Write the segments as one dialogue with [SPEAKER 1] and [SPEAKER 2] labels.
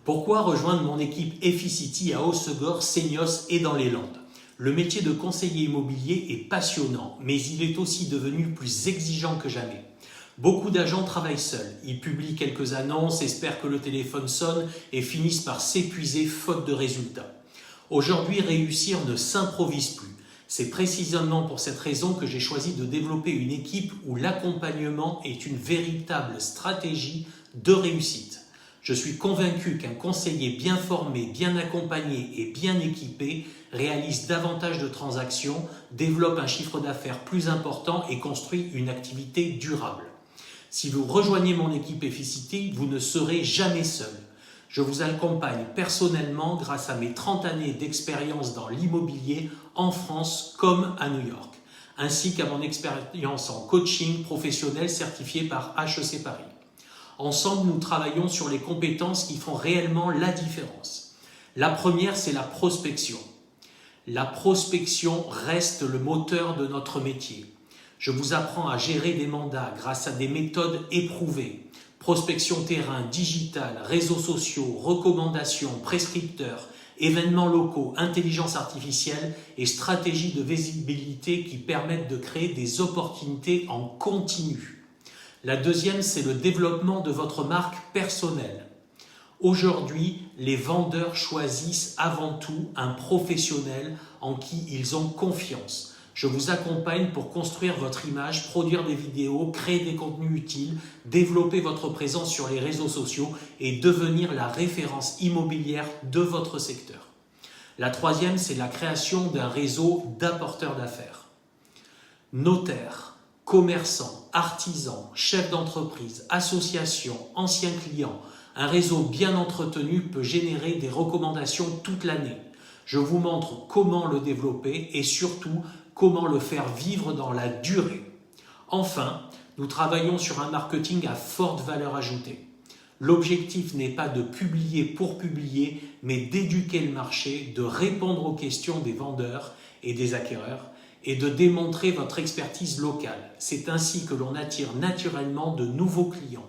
[SPEAKER 1] Pourquoi rejoindre mon équipe Efficity à Hossegor, Seignos et dans les Landes? Le métier de conseiller immobilier est passionnant, mais il est aussi devenu plus exigeant que jamais. Beaucoup d'agents travaillent seuls. Ils publient quelques annonces, espèrent que le téléphone sonne et finissent par s'épuiser faute de résultats. Aujourd'hui, réussir ne s'improvise plus. C'est précisément pour cette raison que j'ai choisi de développer une équipe où l'accompagnement est une véritable stratégie de réussite. Je suis convaincu qu'un conseiller bien formé, bien accompagné et bien équipé réalise davantage de transactions, développe un chiffre d'affaires plus important et construit une activité durable. Si vous rejoignez mon équipe Efficity, vous ne serez jamais seul. Je vous accompagne personnellement grâce à mes 30 années d'expérience dans l'immobilier en France comme à New York, ainsi qu'à mon expérience en coaching professionnel certifié par HEC Paris. Ensemble, nous travaillons sur les compétences qui font réellement la différence. La première, c'est la prospection. La prospection reste le moteur de notre métier. Je vous apprends à gérer des mandats grâce à des méthodes éprouvées. Prospection terrain, digital, réseaux sociaux, recommandations, prescripteurs, événements locaux, intelligence artificielle et stratégies de visibilité qui permettent de créer des opportunités en continu. La deuxième, c'est le développement de votre marque personnelle. Aujourd'hui, les vendeurs choisissent avant tout un professionnel en qui ils ont confiance. Je vous accompagne pour construire votre image, produire des vidéos, créer des contenus utiles, développer votre présence sur les réseaux sociaux et devenir la référence immobilière de votre secteur. La troisième, c'est la création d'un réseau d'apporteurs d'affaires. Notaires, commerçants, artisans, chefs d'entreprise, associations, anciens clients, un réseau bien entretenu peut générer des recommandations toute l'année. Je vous montre comment le développer et surtout comment le faire vivre dans la durée. Enfin, nous travaillons sur un marketing à forte valeur ajoutée. L'objectif n'est pas de publier pour publier, mais d'éduquer le marché, de répondre aux questions des vendeurs et des acquéreurs et de démontrer votre expertise locale. C'est ainsi que l'on attire naturellement de nouveaux clients.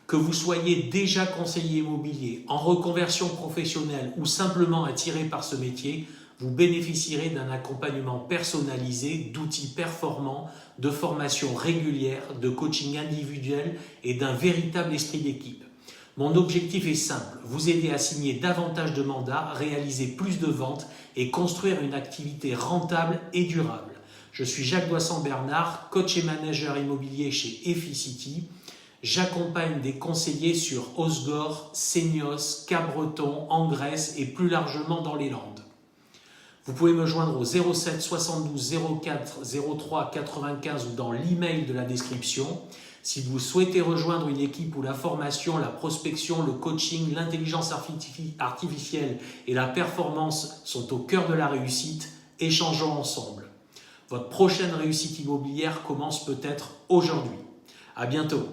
[SPEAKER 1] Que vous soyez déjà conseiller immobilier, en reconversion professionnelle ou simplement attiré par ce métier, vous bénéficierez d'un accompagnement personnalisé, d'outils performants, de formations régulières, de coaching individuel et d'un véritable esprit d'équipe. Mon objectif est simple, vous aider à signer davantage de mandats, réaliser plus de ventes et construire une activité rentable et durable. Je suis Jacques Doissan-Bernard, coach et manager immobilier chez Efficity. J'accompagne des conseillers sur Hossegor, Seignos, Cap-Breton, en Grèce et plus largement dans les Landes. Vous pouvez me joindre au 07 72 04 03 95 ou dans l'email de la description. Si vous souhaitez rejoindre une équipe où la formation, la prospection, le coaching, l'intelligence artificielle et la performance sont au cœur de la réussite, échangeons ensemble. Votre prochaine réussite immobilière commence peut-être aujourd'hui. À bientôt.